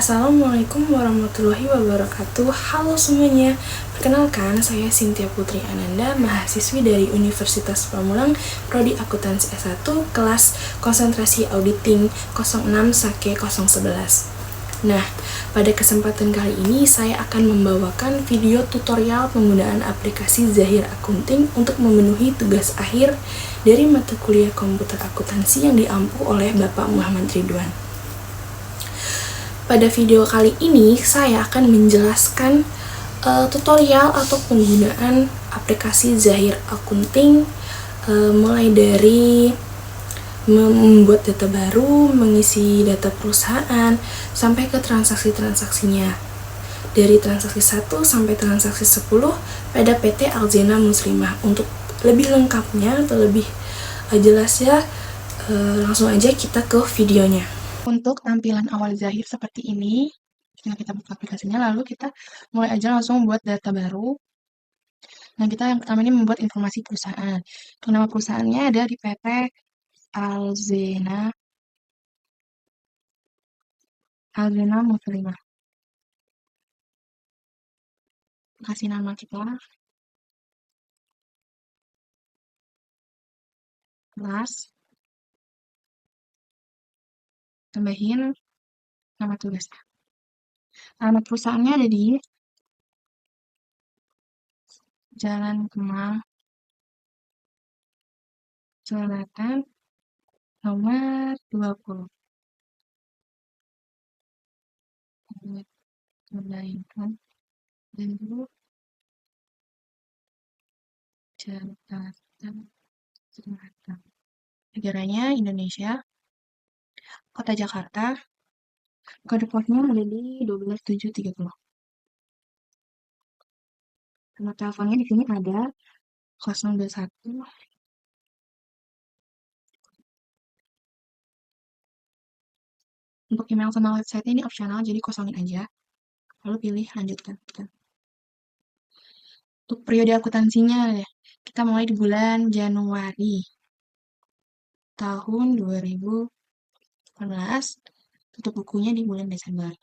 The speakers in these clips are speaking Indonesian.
Assalamualaikum warahmatullahi wabarakatuh. Halo semuanya. Perkenalkan, saya Cynthia Putri Ananda, mahasiswi dari Universitas Pamulang, Prodi Akuntansi S1, kelas konsentrasi auditing 06 Sake 011. Nah, pada kesempatan kali ini saya akan membawakan video tutorial penggunaan aplikasi Zahir Accounting untuk memenuhi tugas akhir dari mata kuliah komputer akuntansi yang diampu oleh Bapak Muhammad Ridwan. Pada video kali ini saya akan menjelaskan tutorial atau penggunaan aplikasi Zahir Accounting, mulai dari membuat data baru, mengisi data perusahaan, sampai ke transaksi-transaksinya. Dari transaksi 1 sampai transaksi 10 pada PT Alzena Muslimah. Untuk lebih lengkapnya atau lebih jelasnya, langsung aja kita ke videonya. Untuk tampilan awal Zahir seperti ini, kita buka aplikasinya, lalu kita mulai aja langsung buat data baru. Nah, kita yang pertama ini membuat informasi perusahaan. Untuk nama perusahaannya ada di PT Alzena Muslimah. Kasih nama kita, kelas, tambahin nama tugasnya. Alamat perusahaannya ada di Jalan Kemang, Selatan, nomor 20. Kebaikan dan dulu Jakarta Selatan. Negaranya Indonesia, kota Jakarta, kode posnya ada di 12730. Nomor teleponnya di sini ada 021. Untuk email sama website ini opsional, jadi kosongin aja. Lalu pilih lanjutkan. Untuk periode akuntansinya, kita mulai di bulan Januari tahun 2018, tutup bukunya di bulan Desember.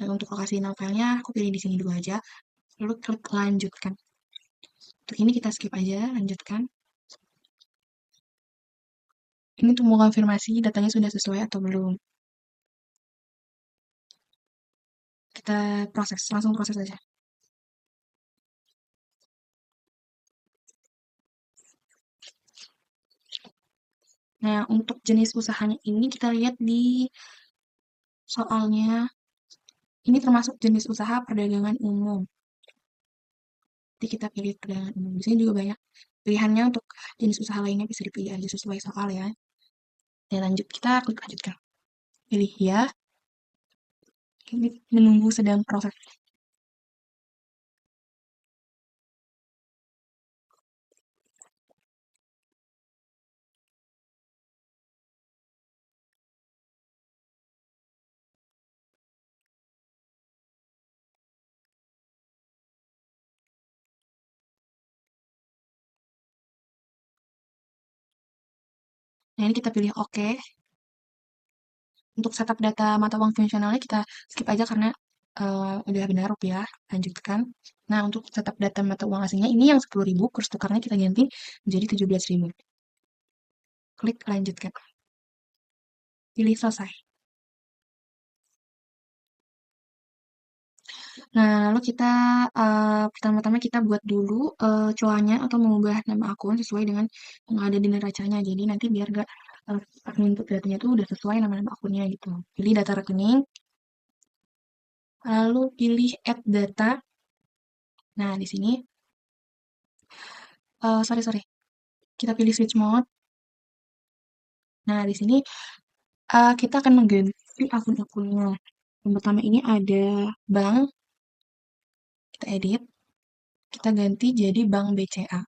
Dan untuk lokasi novelnya, aku pilih di sini dulu aja, lalu klik lanjutkan. Untuk ini kita skip aja, lanjutkan. Ini untuk mengonfirmasi datanya sudah sesuai atau belum. Kita langsung proses aja. Nah, untuk jenis usahanya ini kita lihat di soalnya. Ini termasuk jenis usaha perdagangan umum. Jadi kita pilih perdagangan umum. Di sini juga banyak pilihannya, untuk jenis usaha lainnya bisa dipilih aja sesuai soal ya. Dan lanjut, kita klik lanjutkan. Pilih ya. Ini menunggu sedang proses. Nah, ini kita pilih oke. Untuk setup data mata uang fungsionalnya kita skip aja karena udah benar rupiah. Lanjutkan. Nah, untuk setup data mata uang asingnya ini yang 10.000, kurs tukarnya kita ganti menjadi 17.000. Klik lanjutkan. Pilih selesai. Nah, lalu kita pertama-tama kita buat dulu cuanya atau mengubah nama akun sesuai dengan yang ada di neracanya. Jadi nanti biar gak input datanya itu udah sesuai nama-nama akunnya gitu. Pilih data rekening, lalu pilih add data. Nah, di sini sorry, kita pilih switch mode. Nah, di sini kita akan mengganti akun-akunnya. Yang pertama ini ada bank, kita edit, kita ganti jadi bank BCA.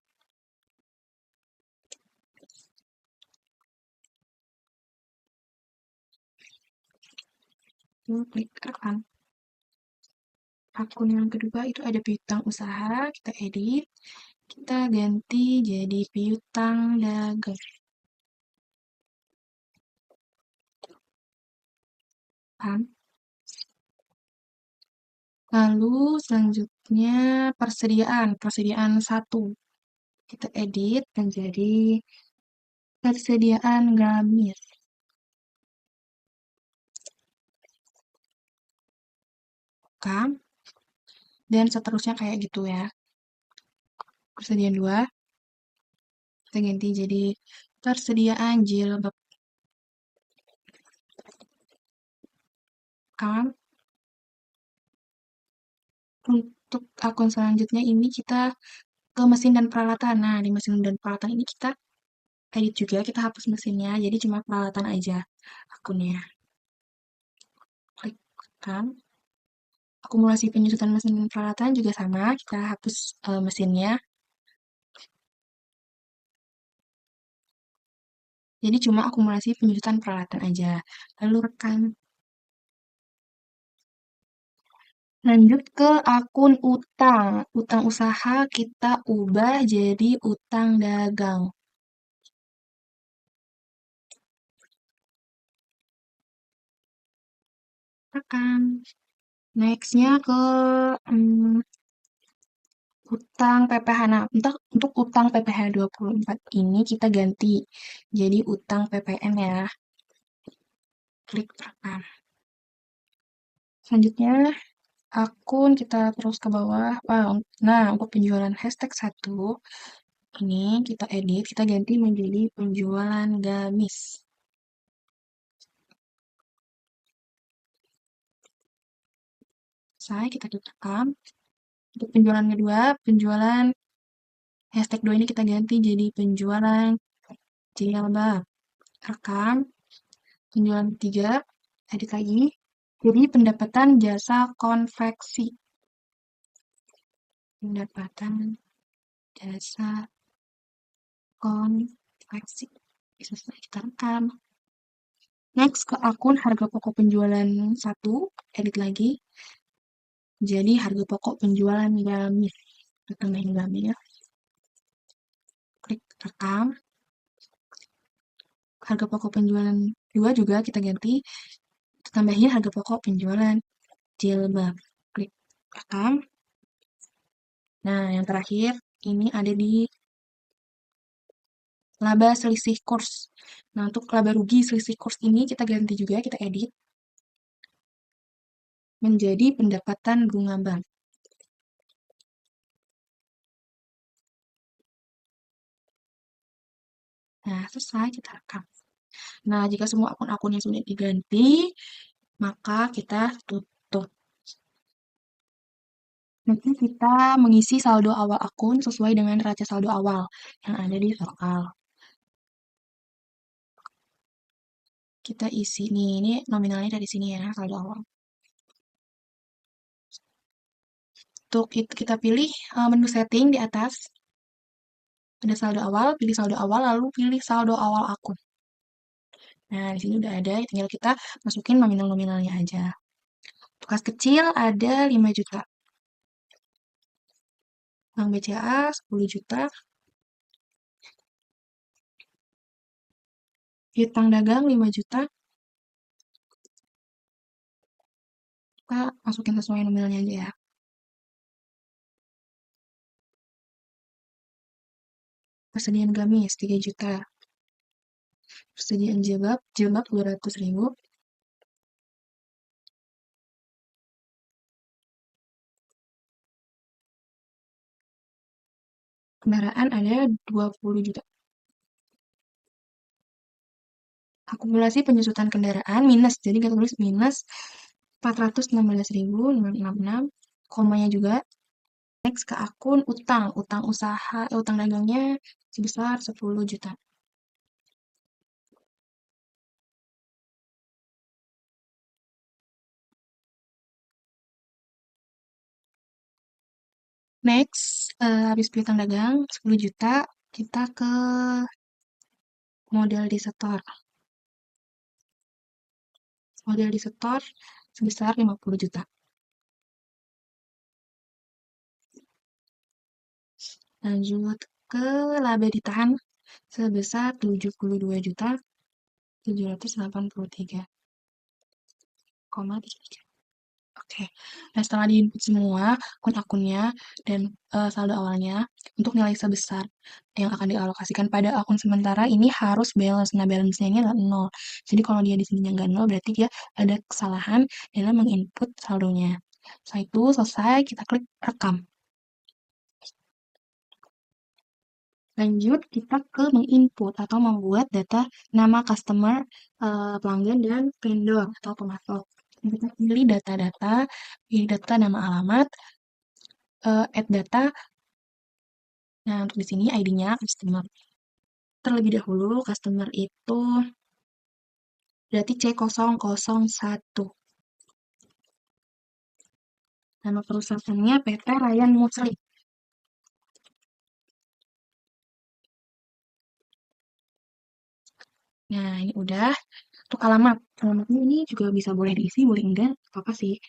Klik rekan. Akun yang kedua itu ada piutang usaha, kita edit, kita ganti jadi piutang dagang. Paham? Lalu selanjutnya persediaan satu. Kita edit menjadi persediaan gamis. Kan? Dan seterusnya kayak gitu ya. Persediaan dua, kita ganti jadi persediaan jilbab. Kan? Untuk akun selanjutnya ini kita ke mesin dan peralatan. Nah, di mesin dan peralatan ini kita edit juga, kita hapus mesinnya, jadi cuma peralatan aja akunnya. Klik kan. Akumulasi penyusutan mesin dan peralatan juga sama, kita hapus mesinnya. Jadi cuma akumulasi penyusutan peralatan aja. Lalu rekam. Lanjut ke akun utang. Utang usaha kita ubah jadi utang dagang. Rekam. Nextnya ke utang PPh. Nah, untuk utang PPh 24 ini kita ganti jadi utang PPN ya. Klik rekam. Selanjutnya akun kita terus ke bawah. Nah, untuk penjualan hashtag 1 ini kita edit, kita ganti menjadi penjualan gamis. Kita klik rekam. Untuk penjualan kedua, penjualan hashtag 2 ini kita ganti jadi penjualan jilbab. Rekam. Penjualan ketiga, edit lagi. Jadi pendapatan jasa konveksi. Pendapatan jasa konveksi. Selesai, kita rekam. Next ke akun harga pokok penjualan 1, edit lagi. Jadi harga pokok penjualan gamis. Kita tambahin gamis ya. Klik rekam. Harga pokok penjualan 2 juga kita ganti. Kita tambahin harga pokok penjualan jilbab. Klik rekam. Nah, yang terakhir ini ada di laba selisih kurs. Nah, untuk laba rugi selisih kurs ini kita ganti juga, kita edit menjadi pendapatan bunga bank. Nah, selesai, kita rekam. Nah, jika semua akun-akunnya sudah diganti, maka kita tutup. Nanti kita mengisi saldo awal akun sesuai dengan neraca saldo awal yang ada di soal. Kita isi nih, ini nominalnya dari sini ya, saldo awal. Untuk itu kita pilih menu setting di atas. Ada saldo awal, pilih saldo awal, lalu pilih saldo awal akun. Nah, di sini udah ada, tinggal kita masukin nominal-nominalnya aja. Untuk kas kecil ada 5 juta. Bank BCA 10 juta. Piutang dagang 5 juta. Kita masukin sesuai nominalnya aja ya. Persediaan gamis 3 juta. Persediaan jilbab 200.000. Kendaraan ada 20 juta. Akumulasi penyusutan kendaraan minus, jadi kita tulis minus 416.666, komanya juga. Next ke akun utang, utang usaha, utang dagangnya sebesar 10 juta. Next, habis piutang dagang 10 juta, kita ke modal disetor. Modal disetor sebesar 50 juta. Lanjut ke laba ditahan sebesar 72.783,33. Oke, nah setelah di-input semua akun-akunnya dan saldo awalnya untuk nilai sebesar yang akan dialokasikan pada akun sementara ini harus balance. Nah, balance-nya ini adalah 0. Jadi kalau dia di sininya nggak 0 berarti dia ada kesalahan dalam menginput saldonya. Setelah itu selesai, kita klik rekam. Lanjut, kita ke menginput atau membuat data nama customer, pelanggan, dan vendor atau pemasok. Kita pilih data nama alamat, add data. Nah, untuk di sini ID-nya customer. Terlebih dahulu, customer itu berarti C001. Nama perusahaannya PT Ryan Muslim. Nah, ini udah. Untuk alamat. Alamatnya ini juga bisa boleh diisi, boleh enggak. Apa sih?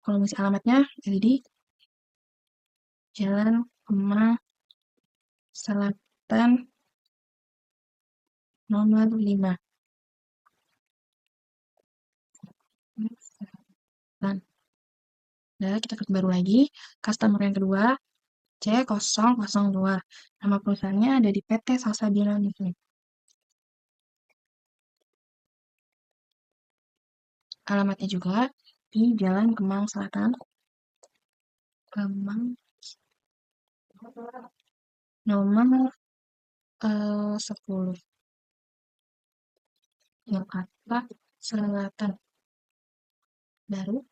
Kalau misalnya alamatnya jadi Jalan Kemang Selatan nomor 5. Selatan. Nah, kita klik baru lagi. Customer yang kedua, C002. Nama perusahaannya ada di PT Salsabila Muslim. Alamatnya juga di Jalan Kemang Selatan. Kemang nomor 10. Jakarta Selatan. Baru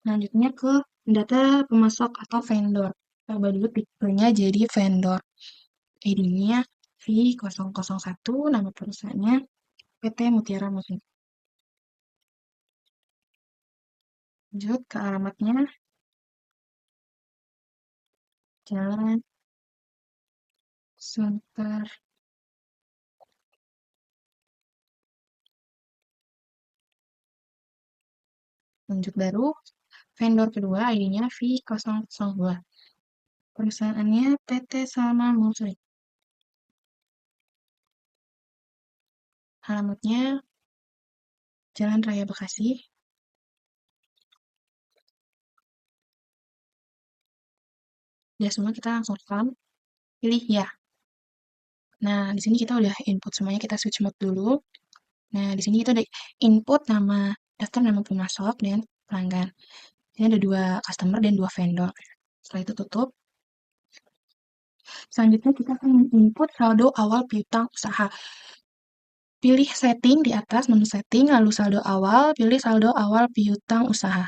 selanjutnya ke data pemasok atau vendor. Coba dulu tipenya jadi vendor. ID-nya V001, nama perusahaannya PT Mutiara Muslim. Lanjut ke alamatnya, Jalan Sunter. Lanjut baru, vendor kedua ID-nya V002. Perusahaannya PT Salma Muslim. Alamatnya Jalan Raya Bekasi. Ya semua kita langsung rekam, pilih ya. Nah, di sini kita udah input semuanya, kita switch mode dulu. Nah, di sini kita udah input nama daftar nama pemasok dan pelanggan. Ini ada 2 customer dan 2 vendor. Setelah itu tutup. Selanjutnya kita akan input saldo awal piutang usaha. Pilih setting di atas menu setting, lalu saldo awal, pilih saldo awal piutang usaha.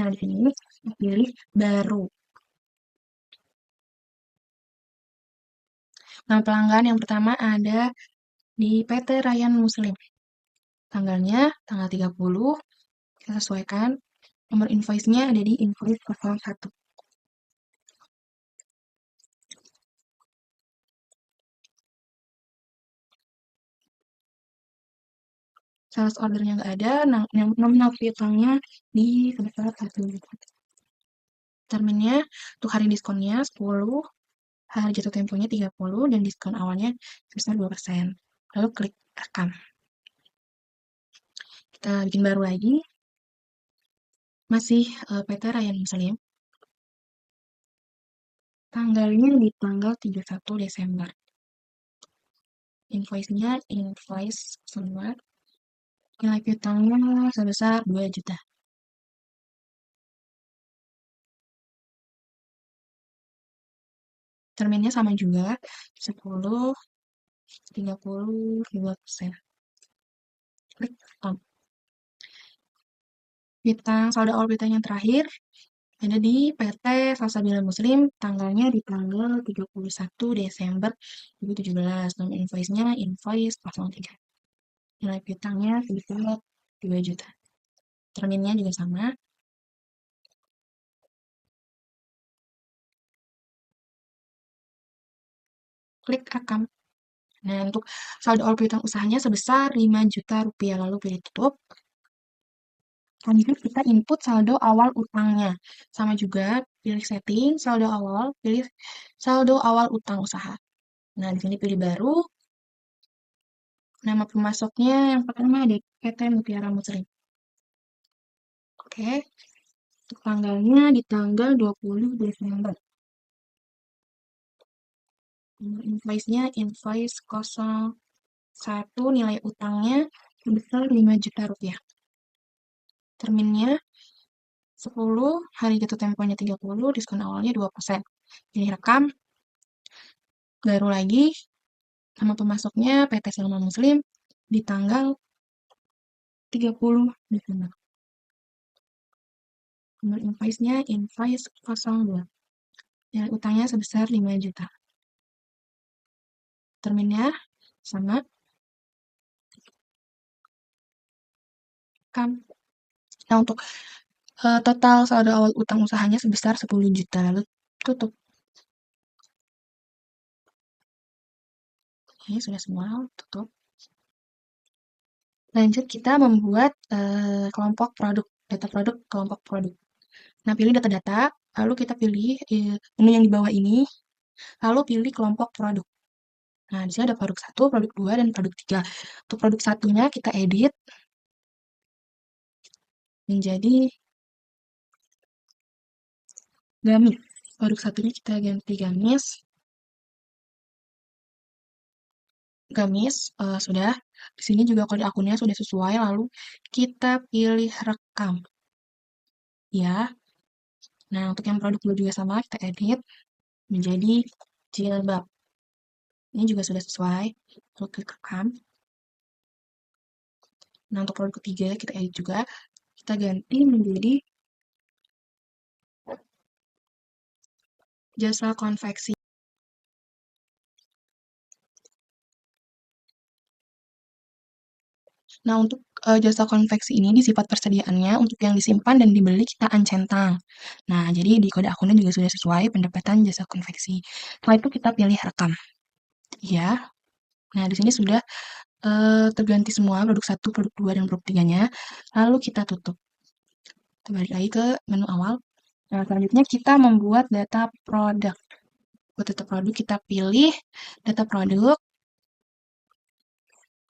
Nah, di sini pilih baru. Nama pelanggan yang pertama ada di PT Ryan Muslim. Tanggalnya tanggal 30, kita sesuaikan. Nomor invoice-nya ada di invoice 01. Sales ordernya nggak ada, nominal piutangnya di sebesar 1 juta. Terminnya untuk hari diskonnya 10, hari jatuh temponya 30, dan diskon awalnya sebesar 2%. Lalu klik rekam. Kita bikin baru lagi. Masih PT Ryan Muslim. Tanggalnya di tanggal 31 Desember. Invoice-nya invoice semua. Nilai piutangnya sebesar 2 juta. Terminnya sama juga, 10, 30, 2%. Klik rekam. Piutang, saldo awal piutang yang terakhir ada di PT Salsabila Muslim, tanggalnya di tanggal 31 Desember 2017. Nomor invoice-nya invoice 03. Nilai piutangnya sebesar 2 juta. Terminnya juga sama. Klik rekam. Nah, untuk saldo awal piutang usahanya sebesar 5 juta rupiah. Lalu pilih tutup. Lanjut kita input saldo awal utangnya. Sama juga, pilih setting, saldo awal, pilih saldo awal utang usaha. Nah, di sini pilih baru. Nama pemasoknya yang pertama ada PT Mutiara Muslim. Oke, untuk tanggalnya di tanggal 20 Desember. Invoice-nya invoice 01, nilai utangnya sebesar 5 juta rupiah. Terminnya 10, hari jatuh temponya 30, diskon awalnya 2%. Pilih rekam, baru lagi, nama pemasoknya PT Silma Muslim di tanggal 30 Desember. Nomor invoice-nya invoice 02. Nilai utangnya sebesar 5 juta. Terminnya sama, rekam. Nah, untuk total saldo awal utang usahanya sebesar 10 juta, lalu tutup. Ini sudah semua, tutup. Lanjut kita membuat kelompok produk, data produk, kelompok produk. Nah, pilih data-data, lalu kita pilih menu yang di bawah ini, lalu pilih kelompok produk. Nah, di sini ada produk 1, produk 2, dan produk 3. Untuk produk satunya kita edit menjadi gamis. Produk satunya kita ganti gamis. Gamis, sudah. Di sini juga kode akunnya sudah sesuai, lalu kita pilih rekam. Ya. Nah, untuk yang produk 2 juga sama, kita edit menjadi jilbab. Ini juga sudah sesuai. Lalu klik rekam. Nah, untuk produk ketiga kita edit juga. Kita ganti menjadi jasa konveksi. Nah, untuk jasa konveksi ini di sifat persediaannya untuk yang disimpan dan dibeli kita uncentang. Nah, jadi di kode akunnya juga sudah sesuai pendapatan jasa konveksi. Setelah itu kita pilih rekam. Ya. Nah, di sini sudah terganti semua produk 1, produk 2, dan produk 3-nya. Lalu kita tutup. Kita balik lagi ke menu awal. Nah, selanjutnya kita membuat data produk. Buat data produk kita pilih data produk.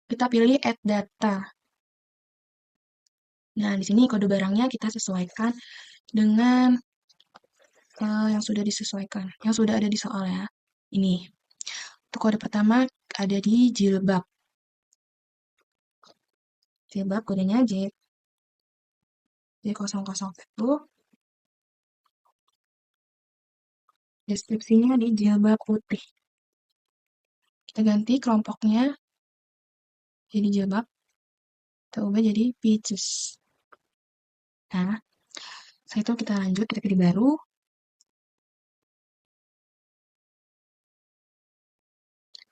Kita pilih add data. Nah, di sini kode barangnya kita sesuaikan dengan yang sudah disesuaikan, yang sudah ada di soal ya. Ini. Untuk kode pertama ada di jilbab. Jilbab kodenya J001. Deskripsinya di jilbab putih. Kita ganti kelompoknya jadi jilbab. Kita ubah jadi peaches. Nah, setelah itu kita lanjut, kita pilih baru.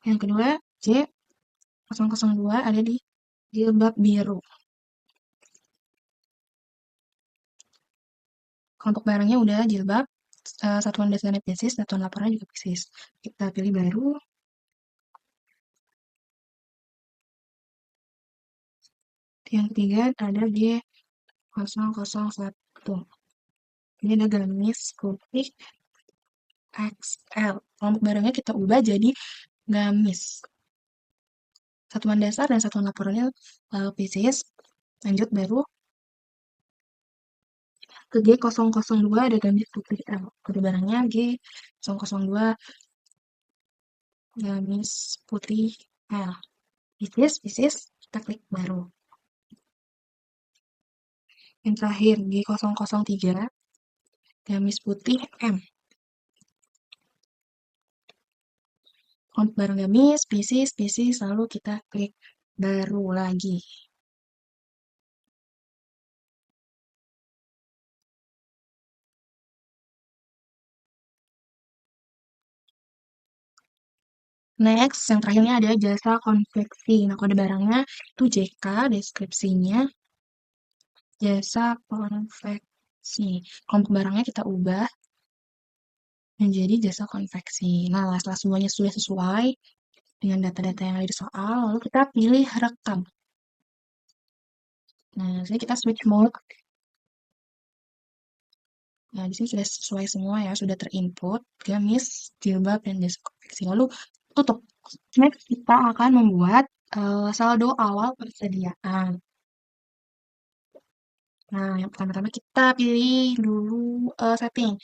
Yang kedua, J002 ada di jilbab biru. Kelompok barangnya udah jilbab, satuan dasarnya Pisces, satuan laporannya juga Pisces. Kita pilih baru. Yang ketiga ada J001. Ini ada gamis putih XL. Kelompok barangnya kita ubah jadi gamis. Satuan dasar dan satuan laporannya Pisces. Lanjut baru. Ke G002 ada gamis putih L. Kode barangnya G002 gamis putih L. Pisces, kita klik baru. Yang terakhir G003 gamis putih M. Kelompok barang gamis, Pisces, lalu kita klik baru lagi. Next, yang terakhirnya ada jasa konveksi. Nah, kode barangnya itu JK, deskripsinya jasa konveksi. Kelompok barangnya kita ubah menjadi jasa konveksi. Nah, setelah semuanya sudah sesuai dengan data-data yang ada di soal, lalu kita pilih rekam. Nah, jadi kita switch mode. Nah, di sini sudah sesuai semua ya, sudah terinput gamis, jilbab, dan jasa konveksi. Lalu tutup. Next, kita akan membuat saldo awal persediaan. Nah, yang pertama-tama kita pilih dulu setting.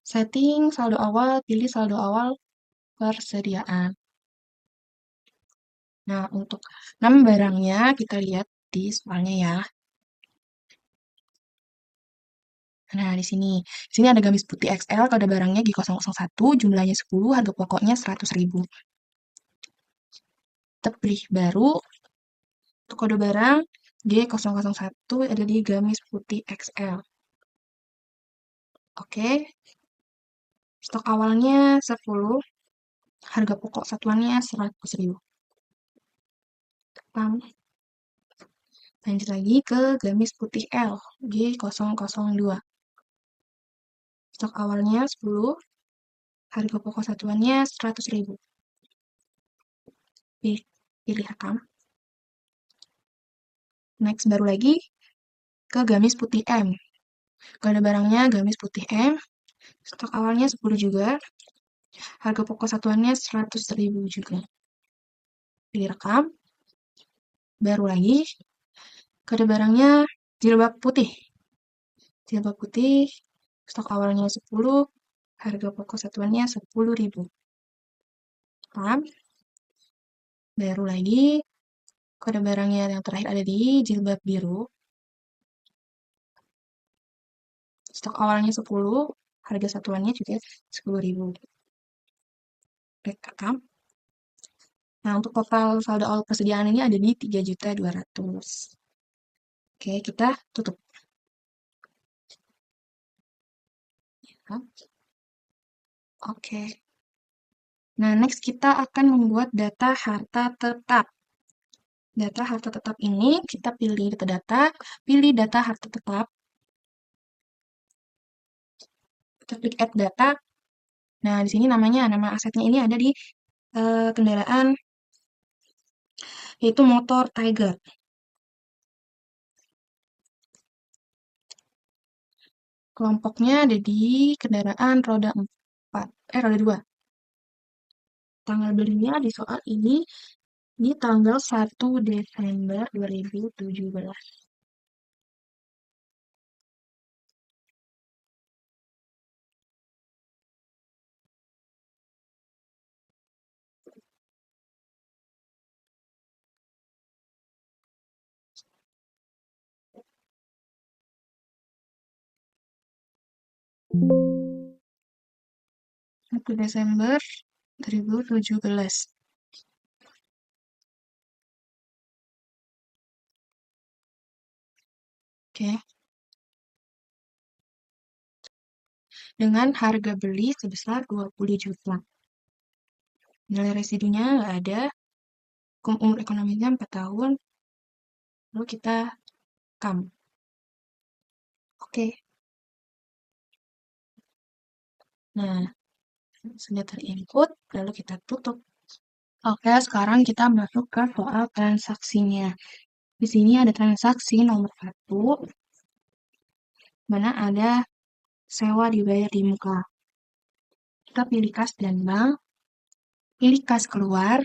Setting saldo awal, pilih saldo awal persediaan. Nah, untuk nama barangnya kita lihat di soalnya ya. Nah, di sini ada gamis putih XL, kode barangnya G001, jumlahnya 10, harga pokoknya 100.000. Kita pilih baru, untuk kode barang G001 ada di gamis putih XL. Oke, stok awalnya 10, harga pokok satuannya 100.000. Lanjut lagi ke gamis putih L, G002. Stok awalnya 10, harga pokok satuannya 100.000. Pilih, pilih rekam. Next, baru lagi ke gamis putih M. Kode barangnya gamis putih M, stok awalnya 10 juga, harga pokok satuannya 100.000 juga. Pilih rekam. Baru lagi, kode barangnya jilbab putih. Jilbab putih, stok awalnya 10, harga pokok satuannya 10.000. Rekam. Baru lagi, kode barangnya yang terakhir ada di jilbab biru. Stok awalnya 10, harga satuannya juga 10.000. Rekam. Nah, untuk total saldo awal persediaan ini ada di 3.200.000. Oke, kita tutup. Ya. Oke. Nah, next kita akan membuat data harta tetap. Data harta tetap ini kita pilih data, pilih data harta tetap. Kita klik add data. Nah, di sini nama asetnya ini ada di kendaraan, yaitu motor Tiger. Kelompoknya ada di kendaraan roda 4, roda 2. Tanggal belinya di soal ini di tanggal 1 Desember 2017. Satu Desember 2017. Oke. Dengan harga beli sebesar 20 juta. Nilai residunya nggak ada. Umur ekonominya 4 tahun. Lalu kita rekam. Oke. Nah, sudah terinput, lalu kita tutup. Oke, sekarang kita masuk ke soal transaksinya. Di sini ada transaksi nomor 1, mana ada sewa dibayar di muka. Kita pilih kas dan bank, pilih kas keluar,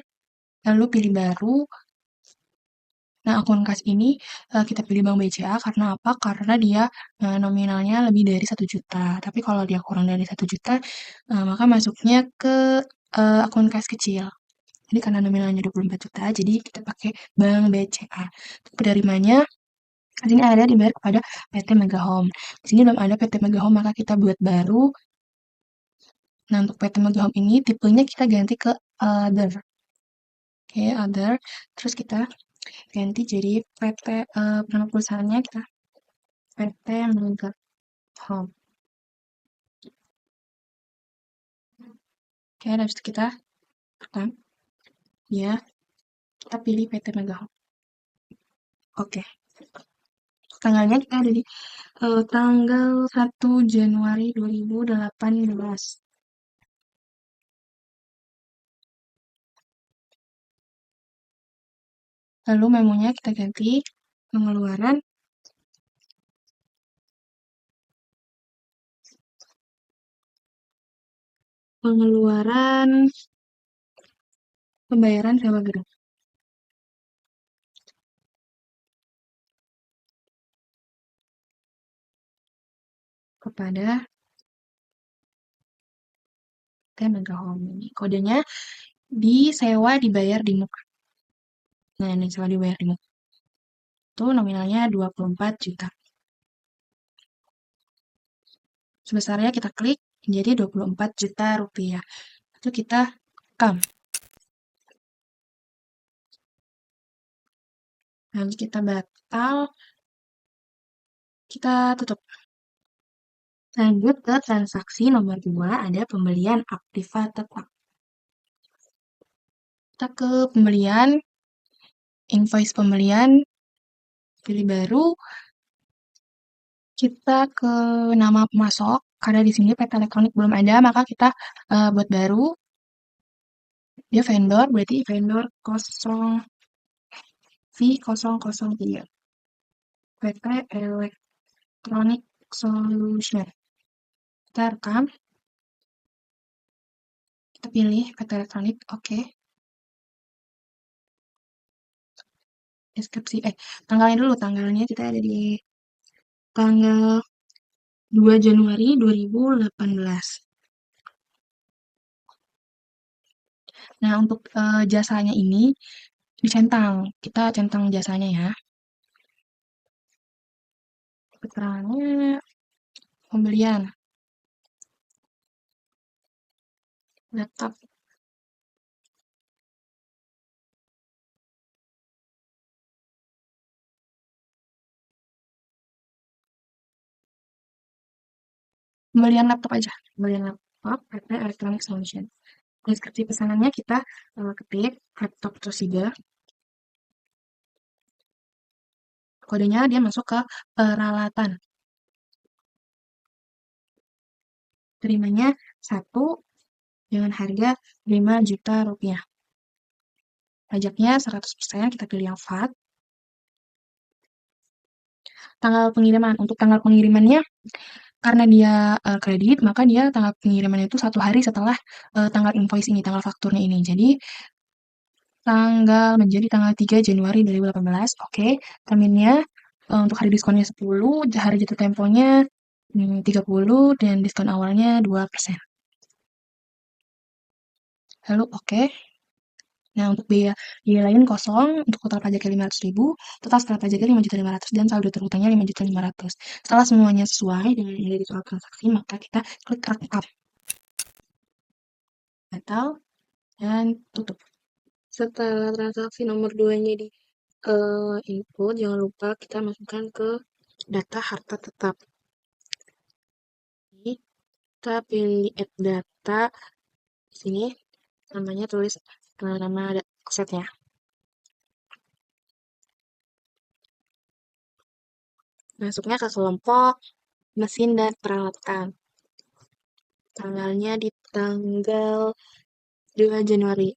lalu pilih baru. Nah, akun kas ini kita pilih Bank BCA karena apa? Karena dia nominalnya lebih dari 1 juta. Tapi kalau dia kurang dari 1 juta, maka masuknya ke akun kas kecil. Jadi karena nominalnya 24 juta, jadi kita pakai Bank BCA. Untuk penerimanya, di sini ada dibayar kepada PT Mega Home. Di sini belum ada PT Mega Home, maka kita buat baru. Nah, untuk PT Mega Home ini tipenya kita ganti ke other. Oke, other. Terus kita ganti jadi PT, nama perusahaannya kita PT Mega Home. Oke, habis itu kita tekan, ya, kita pilih PT Mega Home. Oke. Tanggalnya kita ada di tanggal 1 Januari 2018. Lalu memonya kita ganti pengeluaran pengeluaran pembayaran sewa gedung. kepada PT Mega Home. Ini kodenya disewa dibayar di muka. Nah, ini sewa dibayar di muka. Itu nominalnya 24 juta. Sebesarnya kita klik menjadi 24 juta rupiah. Itu kita rekam. Lalu kita batal, kita tutup. Lanjut ke transaksi nomor 2, ada pembelian aktiva tetap. Kita ke pembelian, invoice pembelian, pilih baru, kita ke nama pemasok, karena di sini PT Elektronik belum ada, maka kita buat baru. Dia vendor, berarti vendor 0 V003. PT Electronic Solution. Kita rekam, kita pilih PT Elektronik, oke. Deskripsi, tanggalnya dulu, tanggalnya kita ada di tanggal 2 Januari 2018. Nah, untuk jasanya ini dicentang, kita centang jasanya ya. Keterangannya pembelian laptop. Pembelian laptop aja, pembelian laptop PT Electronic Solution. Deskripsi pesanannya kita ketik laptop Toshiba. Kodenya dia masuk ke peralatan. Terimanya 1 dengan harga 5 juta rupiah. Pajaknya 100%, kita pilih yang VAT. Tanggal pengiriman, untuk tanggal pengirimannya, karena dia kredit, maka dia tanggal pengirimannya itu 1 hari setelah tanggal invoice ini, tanggal fakturnya ini. Jadi, menjadi tanggal 3 Januari 2018, oke. Terminnya, untuk hari diskonnya 10, hari jatuh temponya 30, dan diskon awalnya 2%. Lalu oke. Nah, untuk biaya lain kosong, untuk total pajaknya 500.000, total setelah pajaknya 5.500.000, dan saldo terhutangnya 5.500.000. Setelah semuanya sesuai dengan yang ada di soal transaksi, maka kita klik rekap. Batal, dan tutup. Setelah transaksi nomor 2-nya di input, jangan lupa kita masukkan ke data harta tetap. Jadi, kita pilih add data, di sini namanya tulis nama asetnya. Masuknya ke kelompok mesin dan peralatan. Tanggalnya di tanggal 2 Januari.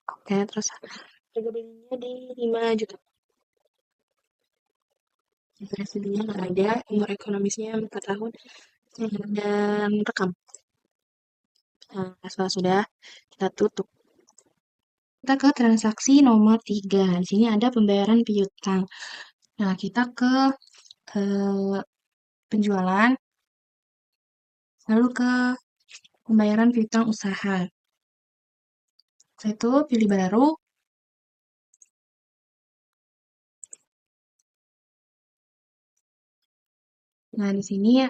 Oke, terus harga belinya di 5 juta. Residunya nggak ada, umur ekonomisnya 4 tahun, dan rekam. Nah, setelah sudah, kita tutup. Kita ke transaksi nomor 3. Di sini ada pembayaran piutang. Nah, kita ke penjualan, lalu ke pembayaran piutang usaha. Setelah itu pilih baru. Nah, di sini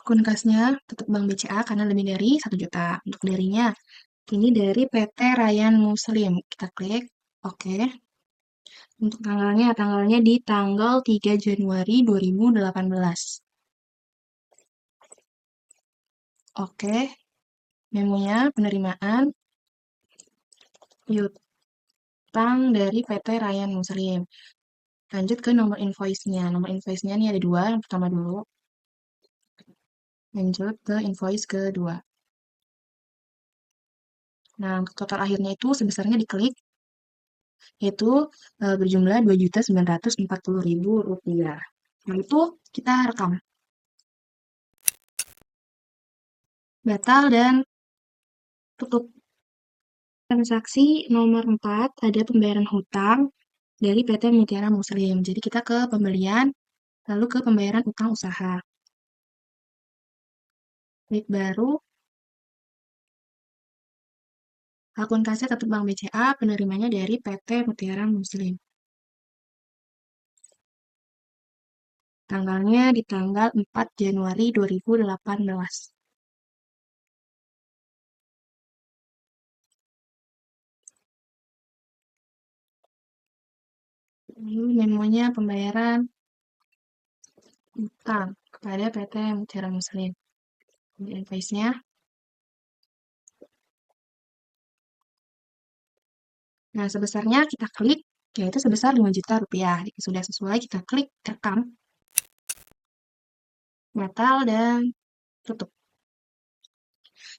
akun kasnya tetap Bank BCA karena lebih dari 1 juta. Untuk darinya, ini dari PT Ryan Muslim. Kita klik oke. Untuk tanggalnya di tanggal 3 Januari 2018. Oke. Memonya penerimaan piutang dari PT Ryan Muslim. Lanjut ke nomor invoice-nya. Nomor invoice-nya ini ada 2, yang pertama dulu. Lanjut ke invoice kedua. Nah, untuk total akhirnya itu sebesarnya diklik, yaitu berjumlah Rp2.940.000. Nah, itu kita rekam. Batal dan tutup. Transaksi nomor 4, ada pembayaran hutang dari PT Mutiara Muslim. Jadi kita ke pembelian Lalu ke pembayaran utang usaha. Klik baru, akun kas tetap Bank BCA, penerimanya dari PT Mutiara Muslim. Tanggalnya di tanggal 4 Januari 2018. Lalu memonya pembayaran utang kepada PT Mutiara Muslim. Ini invoice-nya. Nah, sebesarnya kita klik, yaitu sebesar 5 juta rupiah. Jika sudah sesuai, kita klik rekam, batal, dan tutup.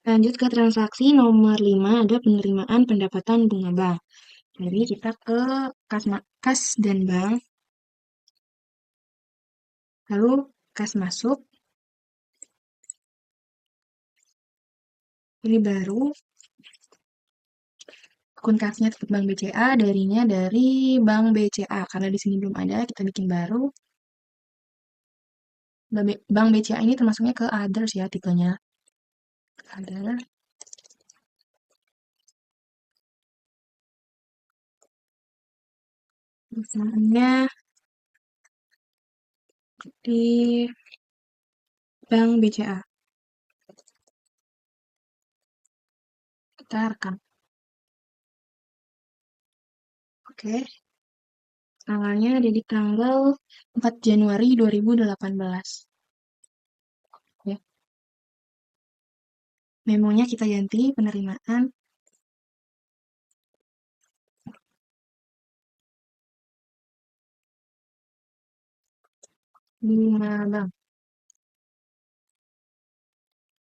Lanjut ke transaksi nomor 5, ada penerimaan pendapatan bunga bank. Jadi kita ke kas dan bank, lalu kas masuk, pilih baru, akun kasnya tetap Bank BCA, darinya dari Bank BCA. Karena di sini belum ada, kita bikin baru. Bank BCA ini termasuknya ke others ya, tipenya. Other. Misalnya di Bank BCA. Kita rekam. Oke. Tanggalnya ada di tanggal 4 Januari 2018. Ya. Memonya kita ganti penerimaan. Bunga bank.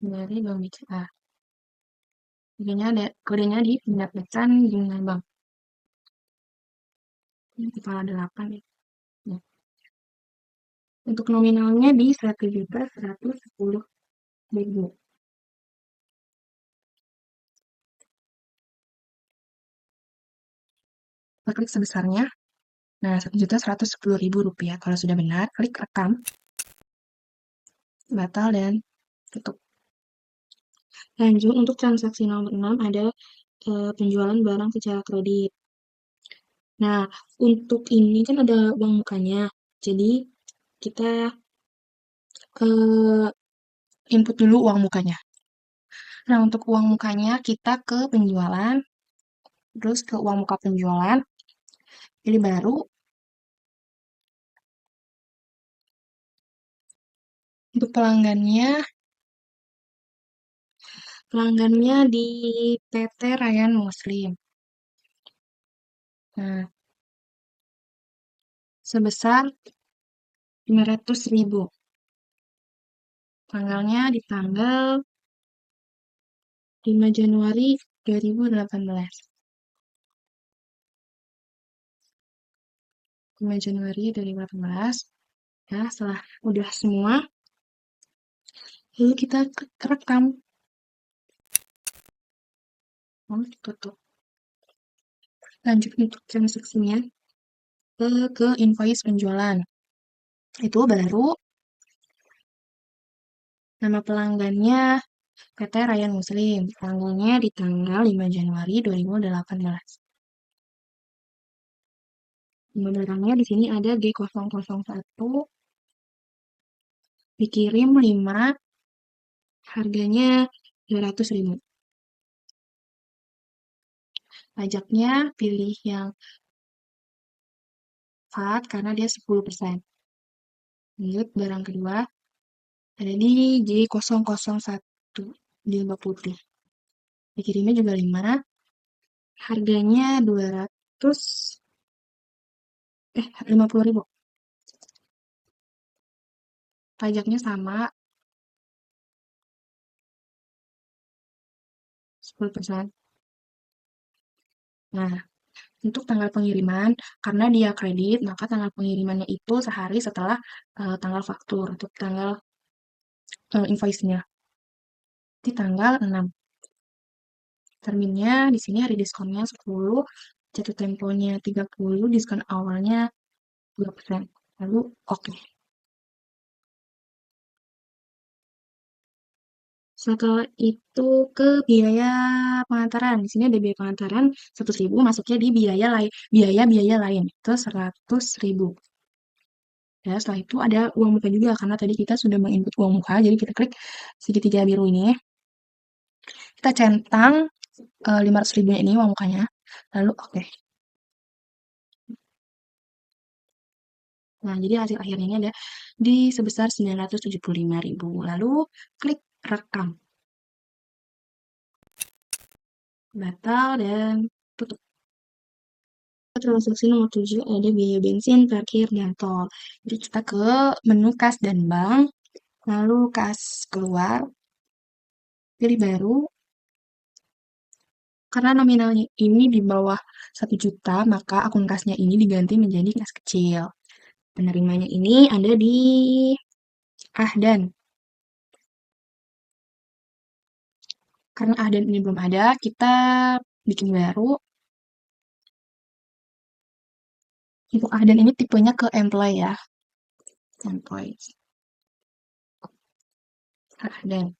Dari Bank BCA. Kodenya di pendapatan bunga bank. Ini kepala 8 ya. Ya. Untuk nominalnya di 1.110.000. Kita klik sebesarnya. Nah, 1.110.000 rupiah. Kalau sudah benar, klik rekam, batal, dan tutup. Lanjut, untuk transaksi nomor 6 ada penjualan barang secara kredit. Nah, untuk ini kan ada uang mukanya. Jadi, kita input dulu uang mukanya. Nah, untuk uang mukanya kita ke penjualan, terus ke uang muka penjualan, pilih baru, untuk pelanggannya di PT Ryan Muslim. Nah, sebesar 500.000. Tanggalnya di tanggal 5 Januari 2018. 5 Januari 2018. Ya, setelah udah semua, lalu kita rekam. Tutup. Lanjut untuk transaksinya ke invoice penjualan. Itu baru nama pelanggannya PT Ryan Muslim. Tanggalnya di tanggal 5 Januari 2018. Barangnya di sini ada G001, dikirim 5, harganya 200.000. Pajaknya pilih yang VAT karena dia 10%. Lanjut, barang kedua ada di J001 di lembah putih. Dikirimnya juga 5, harganya 50.000. Pajaknya sama, 10%. Nah, untuk tanggal pengiriman, karena dia kredit, maka tanggal pengirimannya itu sehari setelah tanggal faktur, untuk tanggal invoice-nya. Di tanggal 6. Terminnya di sini hari diskonnya 10, jatuh temponya 30, diskon awalnya 2%. Lalu oke. Setelah itu ke biaya pengantaran. Di sini ada biaya pengantaran 100.000 masuknya di biaya lain itu 100.000. Ya, setelah itu ada uang muka juga karena tadi kita sudah menginput uang muka, jadi kita klik segitiga biru ini. Kita centang 500.000 ini uang mukanya. Lalu oke. Nah, jadi hasil akhirnya ini ada di sebesar 975.000. Lalu klik rekam. Batal dan tutup. Transaksi nomor 7 ada biaya bensin, parkir, dan tol. Jadi kita ke menu kas dan bank, lalu kas keluar, pilih baru. Karena nominalnya ini di bawah 1 juta, maka akun kasnya ini diganti menjadi kas kecil. Penerimanya ini ada di Ahdan. Karena Ahdan ini belum ada, kita bikin baru. Untuk Ahdan ini tipenya ke employee ya. Employee. Ahdan.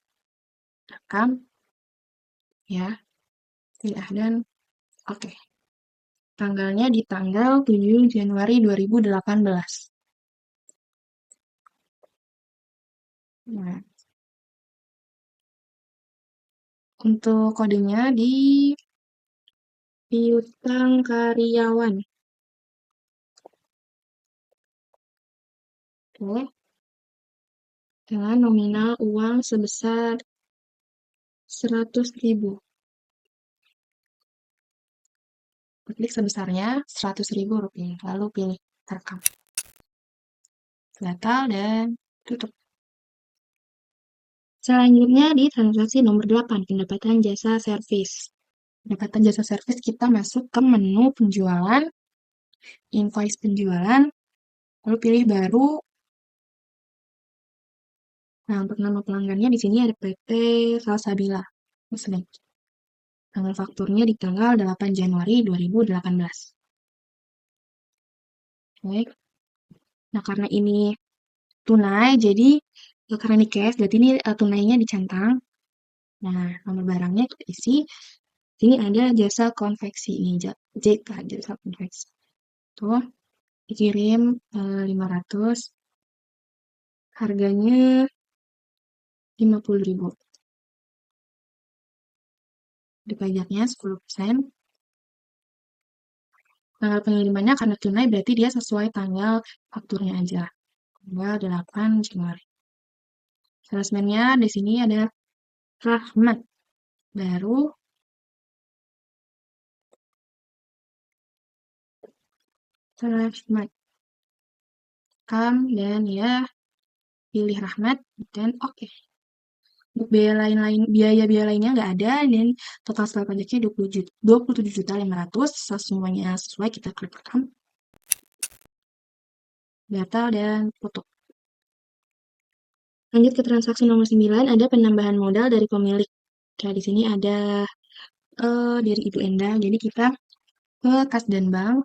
Rekam. Ya. Pilih Ahdan. Oke. Tanggalnya di tanggal 7 Januari 2018. Nah, untuk kodenya di piutang karyawan. Oke. Dengan nominal uang sebesar 100.000. Klik sebesarnya 100.000 rupiah. Lalu pilih rekam. Batal dan tutup. Selanjutnya di transaksi nomor 8, pendapatan jasa servis. Pendapatan jasa servis kita masuk ke menu penjualan, invoice penjualan, lalu pilih baru. Nah, untuk nama pelanggannya di sini ada PT Salsabila Muslim. Tanggal fakturnya di tanggal 8 Januari 2018. Oke. Nah, karena ini tunai, jadi karena ini cash, berarti ini tunainya dicentang. Nah, nomor barangnya kita isi. Sini ada jasa konveksi ini, JK, jasa konveksi. Tuh, dikirim 500. Harganya 50.000. Di pajaknya 10%. Tanggal pengirimannya karena tunai berarti dia sesuai tanggal fakturnya aja. Tanggal 8 Januari. Salesman-nya di sini ada Rahmat. Baru Rahmat. Dan ya pilih Rahmat dan oke. Untuk biaya lainnya nggak ada dan total setelah pajaknya 27.500. Semuanya sesuai, kita klik rekam. Batal dan foto. Lanjut ke transaksi nomor 9, ada penambahan modal dari pemilik. Nah, di sini ada dari Ibu Enda. Jadi kita ke kas dan bank,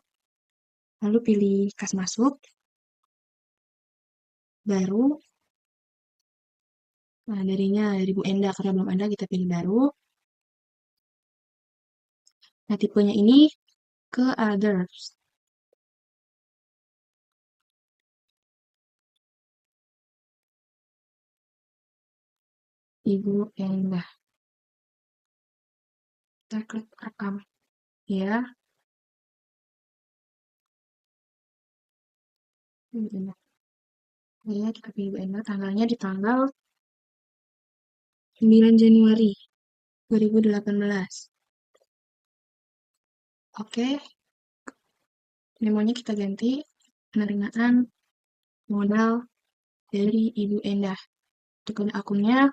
lalu pilih kas masuk, baru. Nah, dari Bu Enda, karena belum ada kita pilih baru. Nah, tipenya ini ke others. Ibu Enda. Kita klik rekam. Ya. Ibu Enda. Ya, kita pilih Ibu Enda. Tanggalnya di tanggal 9 Januari 2018. Oke. Memonya kita ganti penerimaan modal dari Ibu Endah. Untuk akunnya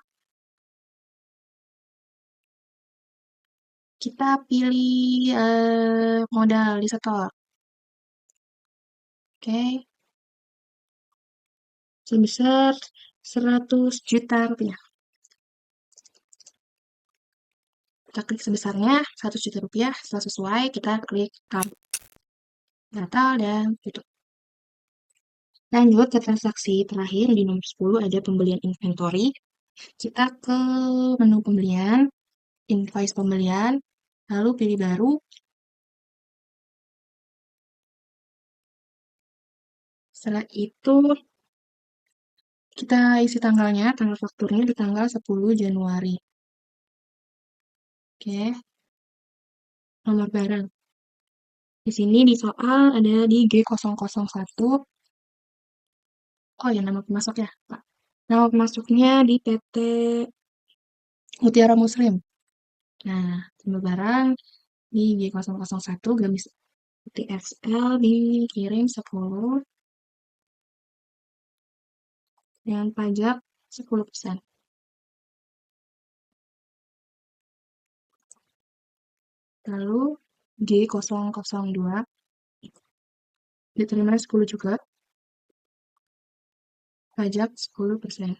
kita pilih modal di setor. Oke. Sebesar 100 juta rupiah. Kita klik sebesarnya 100 juta rupiah. Setelah sesuai, kita klik batal dan tutup. Lanjut ke transaksi terakhir di nomor 10 ada pembelian inventory. Kita ke menu pembelian, invoice pembelian, lalu pilih baru. Setelah itu kita isi tanggalnya, tanggal fakturnya di tanggal 10 Januari. Oke, nomor barang. Di sini di soal ada di G001. Oh ya, nama pemasok ya, Pak. Nama pemasoknya di PT Mutiara Muslim. Nah, jumlah barang di G001 gamis TXL dikirim 10 dengan pajak 10%. Lalu G002 diterima 10 juga, pajak 10%.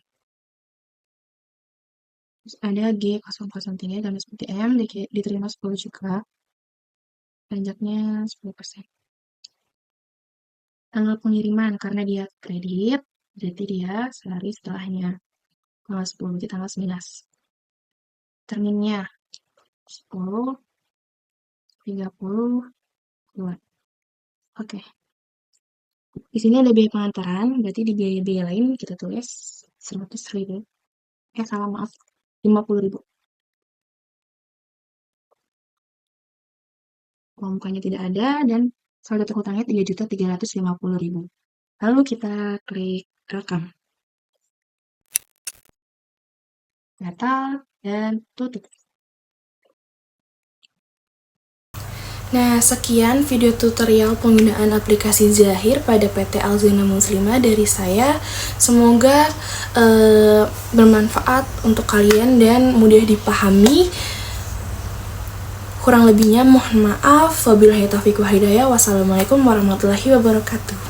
Terus ada G003 gamis PTM diterima 10 juga, pajaknya 10%. Tanggal pengiriman karena dia kredit, berarti dia sehari setelahnya. Tanggal 10 berarti tanggal 11. Terminnya 10, 30, 2. Oke. Di sini ada biaya pengantaran, berarti di biaya lain kita tulis 100.000. Salah maaf, 50.000. Uang mukanya tidak ada dan saldo terhutangnya 3.350.000. Lalu kita klik rekam. Data dan tutup. Nah, sekian video tutorial penggunaan aplikasi Zahir pada PT Alzina Muslimah dari saya. Semoga bermanfaat untuk kalian dan mudah dipahami. Kurang lebihnya mohon maaf. Wabillahi taufiq wal hidayah. Wassalamualaikum warahmatullahi wabarakatuh.